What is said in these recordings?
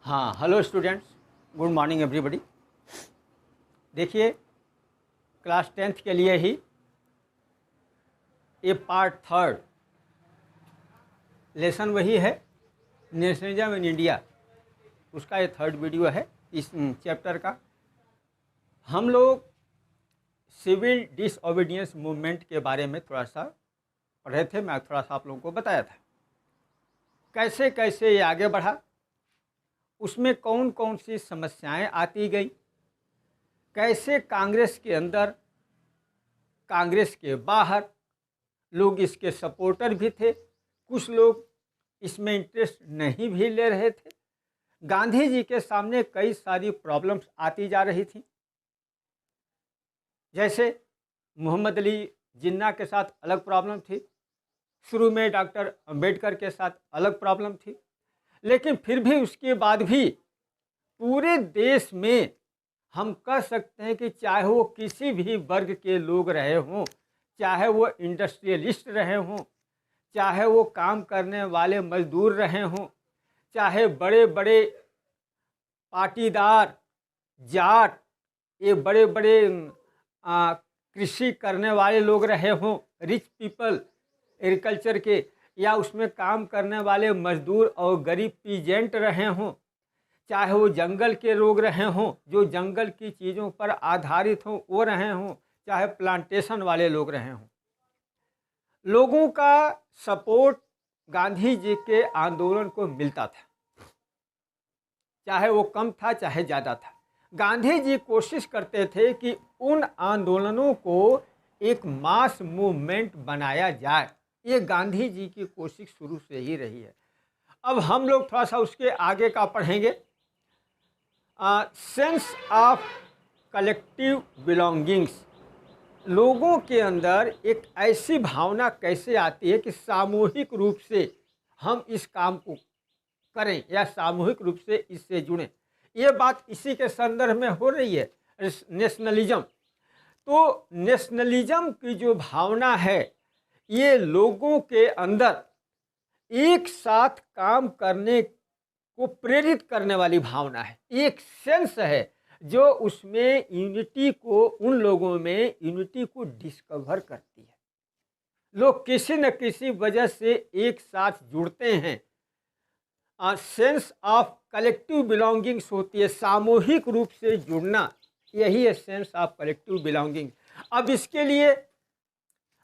हाँ, hello students, good morning everybody. देखिए, class 10th के लिए ही ये पार्ट थर्ड लेसन वही है, नेशनलिज्म इन इंडिया। उसका ये थर्ड वीडियो है इस चैप्टर का। हम लोग सिविल डिसओबीडियंस मूवमेंट के बारे में थोड़ा सा पढ़े थे। मैं थोड़ा सा आप लोगों को बताया था कैसे कैसे ये आगे बढ़ा, उसमें कौन कौन सी समस्याएं आती गई, कैसे कांग्रेस के अंदर, कांग्रेस के बाहर लोग इसके सपोर्टर भी थे, कुछ लोग इसमें इंटरेस्ट नहीं भी ले रहे थे। गांधी जी के सामने कई सारी प्रॉब्लम्स आती जा रही थी। जैसे मोहम्मद अली जिन्ना के साथ अलग प्रॉब्लम थी, शुरू में डॉक्टर अंबेडकर के साथ अलग प्रॉब्लम थी, लेकिन फिर भी उसके बाद भी पूरे देश में हम कह सकते हैं कि चाहे वो किसी भी वर्ग के लोग रहे हों, चाहे वो इंडस्ट्रियलिस्ट रहे हों, चाहे वो काम करने वाले मजदूर रहे हों, चाहे बड़े बड़े पाटीदार जाट, ये बड़े बड़े कृषि करने वाले लोग रहे हों, रिच पीपल एग्रीकल्चर के, या उसमें काम करने वाले मजदूर और गरीब पीजेंट रहे हों, चाहे वो जंगल के लोग रहे हों जो जंगल की चीज़ों पर आधारित हों वो रहे हों, चाहे प्लांटेशन वाले लोग रहे हों, लोगों का सपोर्ट गांधी जी के आंदोलन को मिलता था। चाहे वो कम था चाहे ज़्यादा था, गांधी जी कोशिश करते थे कि उन आंदोलनों को एक मास मूवमेंट बनाया जाए। ये गांधी जी की कोशिश शुरू से ही रही है। अब हम लोग थोड़ा सा उसके आगे का पढ़ेंगे। सेंस ऑफ कलेक्टिव बिलोंगिंग्स, लोगों के अंदर एक ऐसी भावना कैसे आती है कि सामूहिक रूप से हम इस काम को करें या सामूहिक रूप से इससे जुड़ें। ये बात इसी के संदर्भ में हो रही है, नेशनलिज्म। तो नेशनलिज्म की जो भावना है, ये लोगों के अंदर एक साथ काम करने को प्रेरित करने वाली भावना है। एक सेंस है जो उसमें यूनिटी को, उन लोगों में यूनिटी को डिस्कवर करती है। लोग किसी न किसी वजह से एक साथ जुड़ते हैं। सेंस ऑफ कलेक्टिव बिलोंगिंग्स होती है, सामूहिक रूप से जुड़ना, यही है सेंस ऑफ कलेक्टिव बिलोंगिंग। अब इसके लिए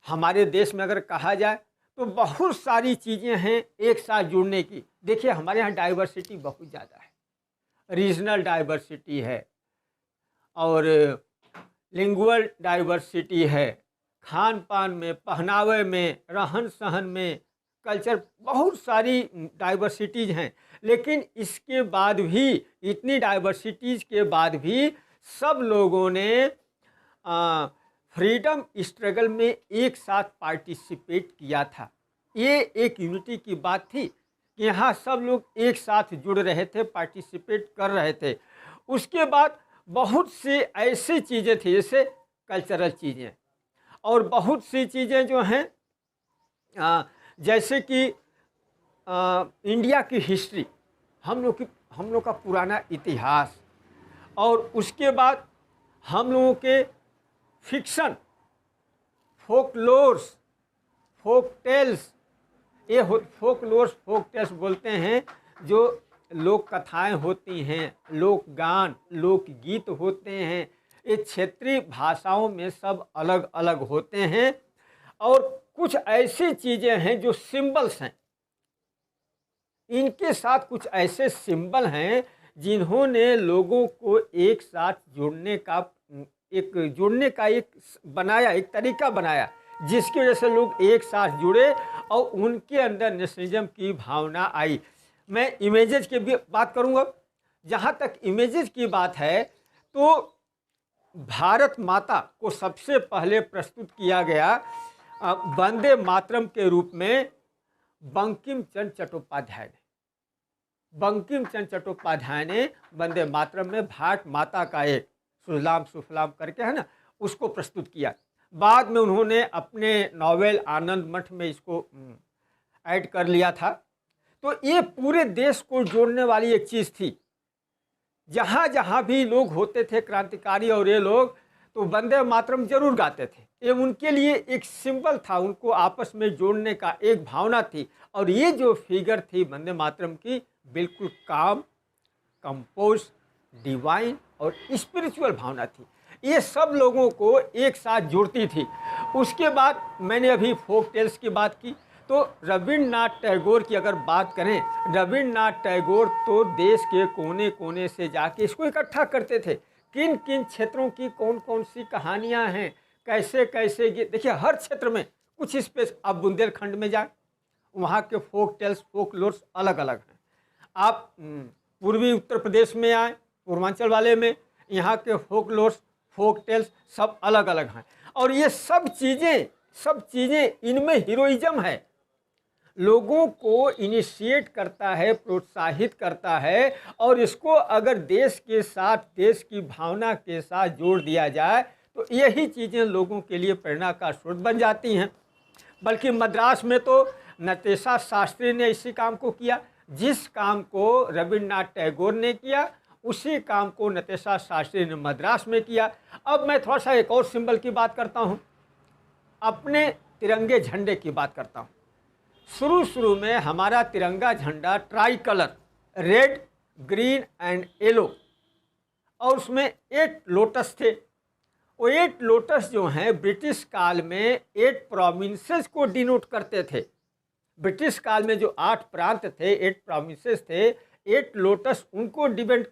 हमारे देश में अगर कहा जाए तो बहुत सारी चीज़ें हैं एक साथ जुड़ने की। देखिए, हमारे यहाँ डाइवर्सिटी बहुत ज़्यादा है, रीजनल डाइवर्सिटी है और लिंगुअल डाइवर्सिटी है, खान पान में, पहनावे में, रहन सहन में, कल्चर, बहुत सारी डाइवर्सिटीज़ हैं। लेकिन इसके बाद भी, इतनी डाइवर्सिटीज़ के बाद भी सब लोगों ने फ्रीडम स्ट्रगल में एक साथ पार्टिसिपेट किया था। ये एक यूनिटी की बात थी कि यहाँ सब लोग एक साथ जुड़ रहे थे, पार्टिसिपेट कर रहे थे। उसके बाद बहुत सी ऐसी चीज़ें थी, जैसे कल्चरल चीज़ें, और बहुत सी चीज़ें जो हैं जैसे कि इंडिया की हिस्ट्री, हम लोग का पुराना इतिहास, और उसके बाद हम लोगों के फिक्शन, फोकलोर्स, फोक टेल्स, ये फोकलोर्स, फोक टेल्स बोलते हैं, जो लोक कथाएँ होती हैं, लोक गान, लोकगीत होते हैं। ये क्षेत्रीय भाषाओं में सब अलग अलग होते हैं। और कुछ ऐसी चीज़ें हैं जो सिंबल्स हैं, इनके साथ कुछ ऐसे सिंबल हैं जिन्होंने लोगों को एक साथ जुड़ने का एक बनाया, एक तरीका बनाया, जिसकी वजह से लोग एक साथ जुड़े और उनके अंदर नेशनलिज्म की भावना आई। मैं इमेजेस की भी बात करूंगा। जहां तक इमेजेस की बात है तो भारत माता को सबसे पहले प्रस्तुत किया गया वंदे मातरम के रूप में बंकिम चंद्र चट्टोपाध्याय ने वंदे मातरम में भारत माता का एक सुजलाम सुफलाम करके है ना, उसको प्रस्तुत किया। बाद में उन्होंने अपने नॉवेल आनंद मठ में इसको ऐड कर लिया था। तो ये पूरे देश को जोड़ने वाली एक चीज़ थी। जहाँ जहाँ भी लोग होते थे क्रांतिकारी और ये लोग, तो वंदे मातरम जरूर गाते थे। ये उनके लिए एक सिंबल था, उनको आपस में जोड़ने का एक भावना थी। और ये जो फिगर थी वंदे मातरम की, बिल्कुल काम, कंपोज, डिवाइन और स्पिरिचुअल भावना थी। ये सब लोगों को एक साथ जोड़ती थी। उसके बाद मैंने अभी फोक टेल्स की बात की, तो रविन्द्रनाथ टैगोर की अगर बात करें, रविन्द्रनाथ टैगोर तो देश के कोने कोने से जाके इसको इकट्ठा करते थे। किन किन क्षेत्रों की कौन कौन सी कहानियां हैं, कैसे कैसे गीत, देखिए हर क्षेत्र में कुछ स्पेस। आप बुंदेलखंड में जाए, वहाँ के फोक टेल्स, फोक लोर्स अलग अलग हैं। आप पूर्वी उत्तर प्रदेश में आए, पूर्वांचल वाले में, यहाँ के फोक लोर्स, फोक टेल्स सब अलग अलग हैं। और ये सब चीज़ें इनमें हीरोइज्म है, लोगों को इनिशिएट करता है, प्रोत्साहित करता है। और इसको अगर देश के साथ, देश की भावना के साथ जोड़ दिया जाए तो यही चीज़ें लोगों के लिए प्रेरणा का स्रोत बन जाती हैं। बल्कि मद्रास में तो नटेशा शास्त्री ने इसी काम को किया। जिस काम को रविन्द्रनाथ टैगोर ने किया, उसी काम को नटेशा शास्त्री ने मद्रास में किया। अब मैं थोड़ा सा एक और सिंबल की बात करता हूँ, अपने तिरंगे झंडे की बात करता हूँ। शुरू में हमारा तिरंगा झंडा try colour, red, green and yellow, और उसमें 8 लोटस थे। वो 8 लोटस जो हैं ब्रिटिश काल में 8 प्रोविंसेस को डिनोट करते थे। ब्रिटिश काल में जो 8 प्रांत थे, 8 प्रोविंसेस थे, 8 लोटस उनको डिपेंड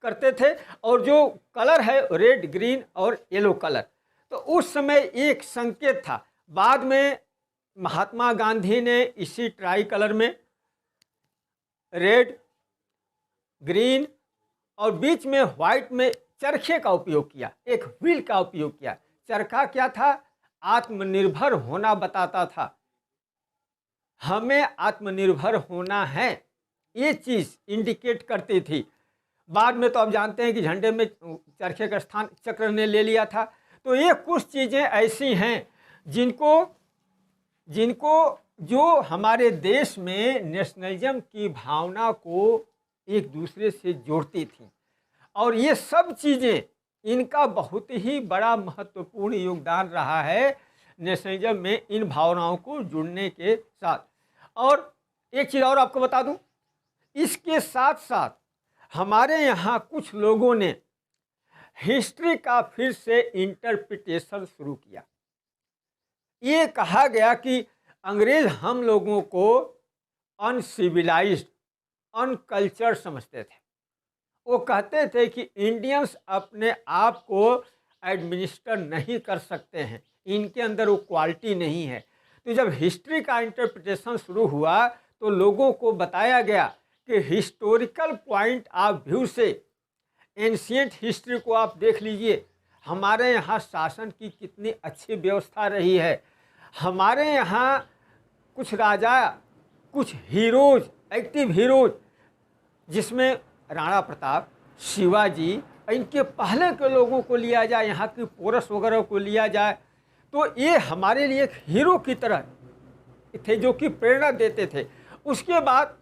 करते थे। और जो कलर है रेड, ग्रीन और येलो कलर, तो उस समय एक संकेत था। बाद में महात्मा गांधी ने इसी ट्राई कलर में रेड, ग्रीन और बीच में व्हाइट में चरखे का उपयोग किया, एक व्हील का उपयोग किया। चरखा क्या था? आत्मनिर्भर होना बताता था, हमें आत्मनिर्भर होना है, ये चीज़ इंडिकेट करती थी। बाद में तो आप जानते हैं कि झंडे में चरखे का स्थान चक्र ने ले लिया था। तो ये कुछ चीज़ें ऐसी हैं जिनको जो हमारे देश में नेशनलिज्म की भावना को एक दूसरे से जोड़ती थी। और ये सब चीज़ें, इनका बहुत ही बड़ा महत्वपूर्ण योगदान रहा है नेशनलिज्म में, इन भावनाओं को जुड़ने के साथ। और एक चीज़ और आपको बता दूं, इसके साथ साथ हमारे यहाँ कुछ लोगों ने हिस्ट्री का फिर से इंटरप्रिटेशन शुरू किया। ये कहा गया कि अंग्रेज हम लोगों को अनसिविलाइज्ड, अनकल्चर्ड समझते थे। वो कहते थे कि इंडियंस अपने आप को एडमिनिस्टर नहीं कर सकते हैं, इनके अंदर वो क्वालिटी नहीं है। तो जब हिस्ट्री का इंटरप्रिटेशन शुरू हुआ तो लोगों को बताया गया कि हिस्टोरिकल पॉइंट ऑफ व्यू से एंशिएंट हिस्ट्री को आप देख लीजिए, हमारे यहाँ शासन की कितनी अच्छी व्यवस्था रही है। हमारे यहाँ कुछ राजा, कुछ हीरोज, एक्टिव हीरोज, जिसमें राणा प्रताप, शिवाजी, इनके पहले के लोगों को लिया जाए, यहाँ की पोरस वगैरह को लिया जाए, तो ये हमारे लिए एक हीरो की तरह थे जो कि प्रेरणा देते थे। उसके बाद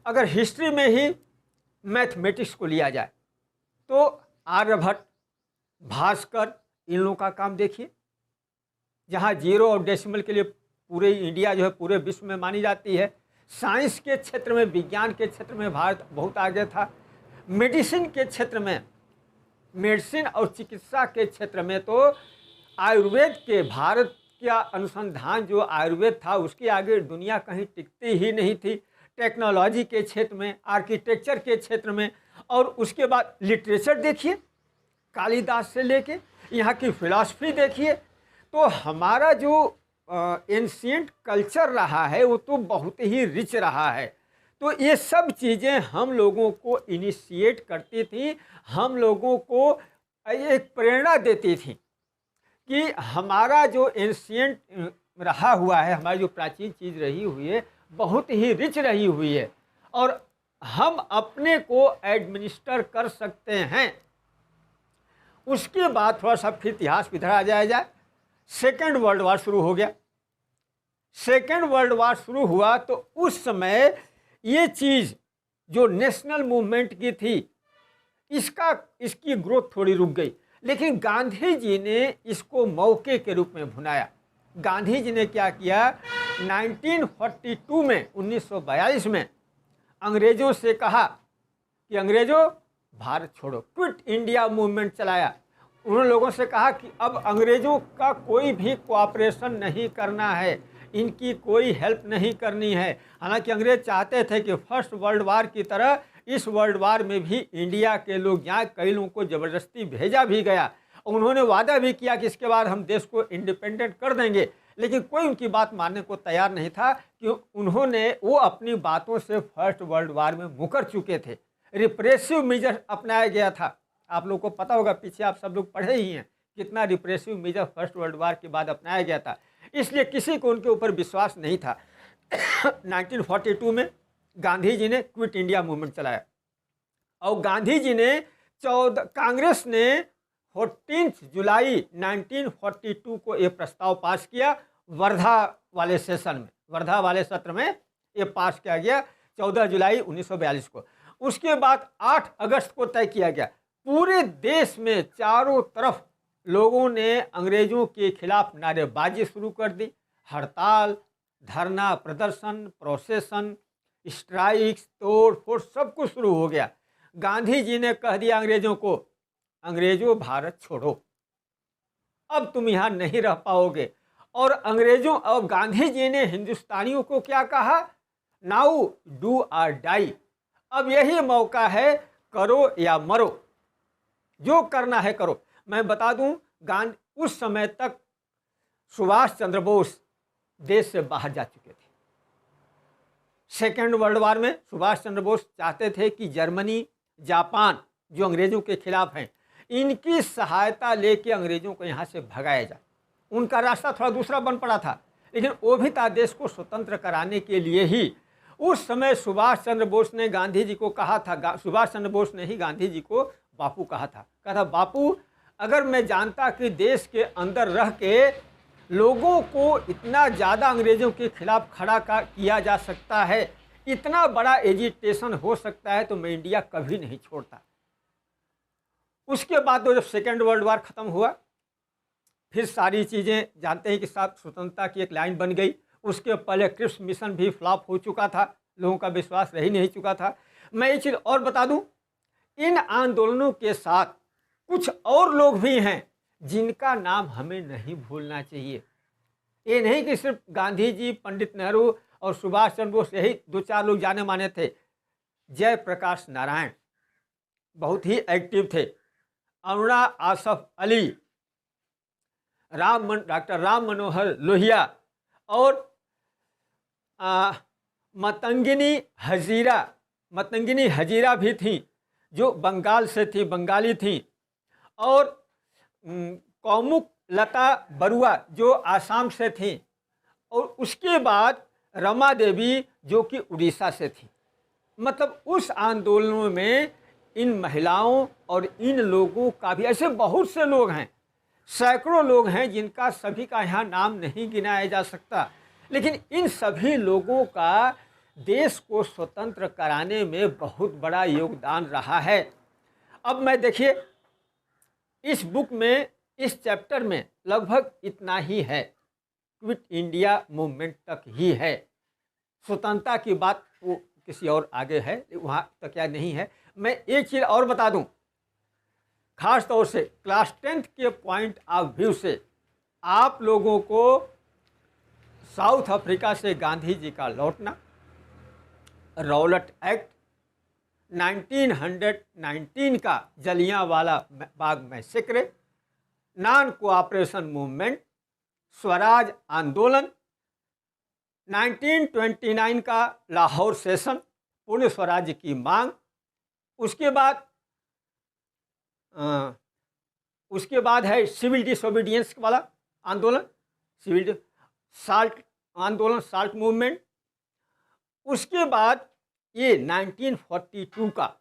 अगर हिस्ट्री में ही मैथमेटिक्स को लिया जाए तो आर्यभट्ट, भास्कर, इन लोगों का काम देखिए, जहाँ जीरो और डेसिमल के लिए पूरे इंडिया जो है पूरे विश्व में मानी जाती है। साइंस के क्षेत्र में, विज्ञान के क्षेत्र में भारत बहुत आगे था। मेडिसिन के क्षेत्र में, मेडिसिन और चिकित्सा के क्षेत्र में तो आयुर्वेद के, भारत का अनुसंधान जो आयुर्वेद था उसके आगे दुनिया कहीं टिकती ही नहीं थी। टेक्नोलॉजी के क्षेत्र में, आर्किटेक्चर के क्षेत्र में, और उसके बाद लिटरेचर देखिए, कालिदास से लेके यहाँ की फिलॉसफी देखिए। तो हमारा जो एंशिएंट कल्चर रहा है वो तो बहुत ही रिच रहा है। तो ये सब चीज़ें हम लोगों को इनिशिएट करती थी, हम लोगों को एक प्रेरणा देती थी कि हमारा जो एंशिएंट रहा हुआ है, हमारी जो प्राचीन चीज़ रही हुई है बहुत ही रिच रही हुई है और हम अपने को एडमिनिस्टर कर सकते हैं। उसके बाद थोड़ा सा फिर इतिहास इधर आ जाए। सेकेंड वर्ल्ड वार शुरू हो गया। सेकेंड वर्ल्ड वार शुरू हुआ तो उस समय ये चीज़ जो नेशनल मूवमेंट की थी, इसकी ग्रोथ थोड़ी रुक गई, लेकिन गांधी जी ने इसको मौके के रूप में भुनाया। गांधी जी ने क्या किया, 1942 में 1942 में अंग्रेजों से कहा कि अंग्रेजों भारत छोड़ो, क्विट इंडिया मूवमेंट चलाया। उन्होंने लोगों से कहा कि अब अंग्रेजों का कोई भी कोऑपरेशन नहीं करना है, इनकी कोई हेल्प नहीं करनी है। हालांकि अंग्रेज चाहते थे कि फर्स्ट वर्ल्ड वार की तरह इस वर्ल्ड वार में भी इंडिया के लोग, यहाँ कई लोगों को ज़बरदस्ती भेजा भी गया, उन्होंने वादा भी किया कि इसके बाद हम देश को इंडिपेंडेंट कर देंगे, लेकिन कोई उनकी बात मानने को तैयार नहीं था कि वो अपनी बातों से फर्स्ट वर्ल्ड वार में मुकर चुके थे। रिप्रेसिव मेजर अपनाया गया था। आप लोग को पता होगा, पीछे आप सब लोग पढ़े ही हैं कितना repressive measure first world war के बाद अपनाया गया था, इसलिए किसी को उनके ऊपर विश्वास नहीं था। 1942 में गांधी जी ने क्विट इंडिया मूवमेंट चलाया और गांधी जी ने कांग्रेस ने 14 जुलाई 1942 को ये प्रस्ताव पास किया। वर्धा वाले सत्र में ये पास किया गया 14 जुलाई 1942 को। उसके बाद 8 अगस्त को तय किया गया। पूरे देश में चारों तरफ लोगों ने अंग्रेजों के खिलाफ नारेबाजी शुरू कर दी। हड़ताल, धरना प्रदर्शन, प्रोसेसन, स्ट्राइक्स, तोड़ फोड़ सब कुछ शुरू हो गया। गांधी जी ने कह दिया अंग्रेजों को, अंग्रेजों भारत छोड़ो, अब तुम यहाँ नहीं रह पाओगे। और गांधी जी ने हिंदुस्तानियों को क्या कहा, नाउ डू और डाई, अब यही मौका है, करो या मरो, जो करना है करो। मैं बता दूं, उस समय तक सुभाष चंद्र बोस देश से बाहर जा चुके थे। सेकेंड वर्ल्ड वार में सुभाष चंद्र बोस चाहते थे कि जर्मनी, जापान जो अंग्रेजों के खिलाफ हैं, इनकी सहायता लेके अंग्रेजों को यहाँ से भगाया जाए। उनका रास्ता थोड़ा दूसरा बन पड़ा था, लेकिन वो भी था देश को स्वतंत्र कराने के लिए ही। उस समय सुभाष चंद्र बोस ने गांधी जी को कहा था, सुभाष चंद्र बोस ने ही गांधी जी को बापू कहा था बापू, अगर मैं जानता कि देश के अंदर रह के लोगों को इतना ज़्यादा अंग्रेज़ों के खिलाफ खड़ा किया जा सकता है, इतना बड़ा एजिटेशन हो सकता है, तो मैं इंडिया कभी नहीं छोड़ता। उसके बाद जब सेकेंड वर्ल्ड वार ख़त्म हुआ, फिर सारी चीज़ें जानते हैं कि साथ स्वतंत्रता की एक लाइन बन गई। उसके पहले क्रिप्स मिशन भी फ्लॉप हो चुका था, लोगों का विश्वास रह ही नहीं चुका था। मैं एक चीज़ और बता दूं, इन आंदोलनों के साथ कुछ और लोग भी हैं जिनका नाम हमें नहीं भूलना चाहिए। ये नहीं कि सिर्फ गांधी जी, पंडित नेहरू और सुभाष चंद्र बोस यही 2-4 लोग जाने माने थे। जयप्रकाश नारायण बहुत ही एक्टिव थे, अरुणा आसफ अली, डॉक्टर राम मनोहर लोहिया और मतंगिनी हजीरा भी थी जो बंगाल से थी, बंगाली थी, और कौमुक लता बरुआ जो आसाम से थी, और उसके बाद रमा देवी जो कि उड़ीसा से थी। मतलब उस आंदोलनों में इन महिलाओं और इन लोगों का भी, ऐसे बहुत से लोग हैं, सैकड़ों लोग हैं जिनका सभी का यहाँ नाम नहीं गिनाया जा सकता, लेकिन इन सभी लोगों का देश को स्वतंत्र कराने में बहुत बड़ा योगदान रहा है। अब मैं देखिए, इस बुक में, इस चैप्टर में लगभग इतना ही है, क्विट इंडिया मूवमेंट तक ही है। स्वतंत्रता की बात वो किसी और आगे है, वहाँ तक क्या नहीं है। मैं एक चीज़ और बता दूं, खास तौर से क्लास 10th के पॉइंट ऑफ व्यू से आप लोगों को साउथ अफ्रीका से गांधी जी का लौटना, रौलट एक्ट, 1919 का Jallianwala Bagh massacre, non cooperation movement, Swaraj आंदोलन, 1929 का लाहौर सेशन, पूर्ण स्वराज्य की मांग, उसके बाद है सिविल डिसोबीडियंस वाला आंदोलन, साल्ट मूवमेंट। उसके बाद ये 1942 का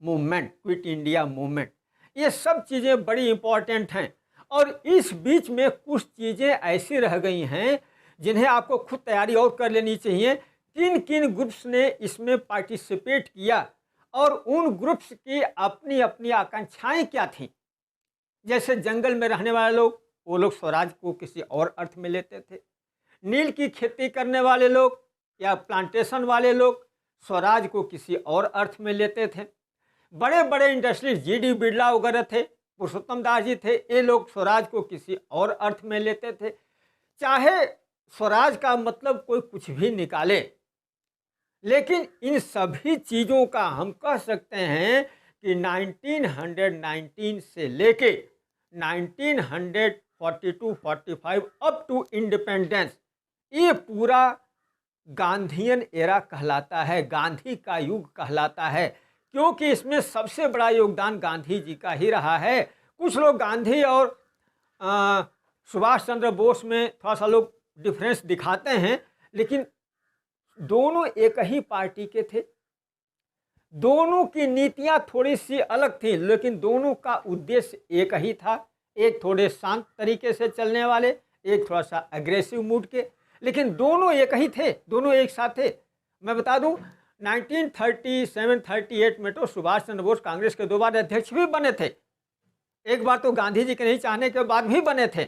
मूवमेंट, क्विट इंडिया मूवमेंट। ये सब चीज़ें बड़ी इम्पॉर्टेंट हैं, और इस बीच में कुछ चीज़ें ऐसी रह गई हैं जिन्हें आपको खुद तैयारी और कर लेनी चाहिए। किन किन ग्रुप्स ने इसमें पार्टिसिपेट किया और उन ग्रुप्स की अपनी अपनी आकांक्षाएं क्या थीं। जैसे जंगल में रहने वाले लोग, वो लोग स्वराज को किसी और अर्थ में लेते थे। नील की खेती करने वाले लोग या प्लांटेशन वाले लोग स्वराज को किसी और अर्थ में लेते थे। बड़े बड़े इंडस्ट्रीज जी.डी. बिरला वगैरह थे, पुरुषोत्तम दास जी थे, ये लोग स्वराज को किसी और अर्थ में लेते थे। चाहे स्वराज का मतलब कोई कुछ भी निकाले, लेकिन इन सभी चीज़ों का हम कह सकते हैं कि 1919 से लेके 1942-45 अप टू इंडिपेंडेंस, ये पूरा गांधीयन एरा कहलाता है, गांधी का युग कहलाता है, क्योंकि इसमें सबसे बड़ा योगदान गांधी जी का ही रहा है। कुछ लोग गांधी और सुभाष चंद्र बोस में थोड़ा सा लोग डिफरेंस दिखाते हैं, लेकिन दोनों एक ही पार्टी के थे। दोनों की नीतियां थोड़ी सी अलग थी, लेकिन दोनों का उद्देश्य एक ही था। एक थोड़े शांत तरीके से चलने वाले, एक थोड़ा सा एग्रेसिव मूड के, लेकिन दोनों एक ही थे, दोनों एक साथ थे। मैं बता दूं 1937-38 में तो सुभाष चंद्र बोस कांग्रेस के 2 बार अध्यक्ष भी बने थे। एक बार तो गांधी जी के नहीं चाहने के बाद भी बने थे,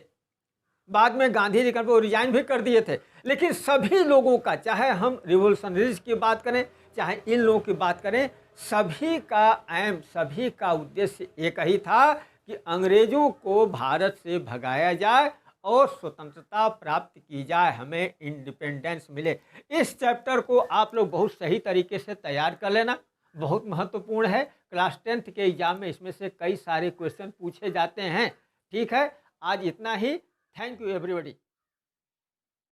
बाद में गांधी जी को रिजाइन भी कर दिए थे। लेकिन सभी लोगों का, चाहे हम रिवोल्यूशनरीज की बात करें, चाहे इन लोगों की बात करें, सभी का एम, सभी का उद्देश्य एक ही था कि अंग्रेजों को भारत से भगाया जाए और स्वतंत्रता प्राप्त की जाए, हमें इंडिपेंडेंस मिले। इस चैप्टर को आप लोग बहुत सही तरीके से तैयार कर लेना, बहुत महत्वपूर्ण है। क्लास 10th के एग्जाम में इसमें से कई सारे क्वेश्चन पूछे जाते हैं। ठीक है, आज इतना ही। Thank you everybody.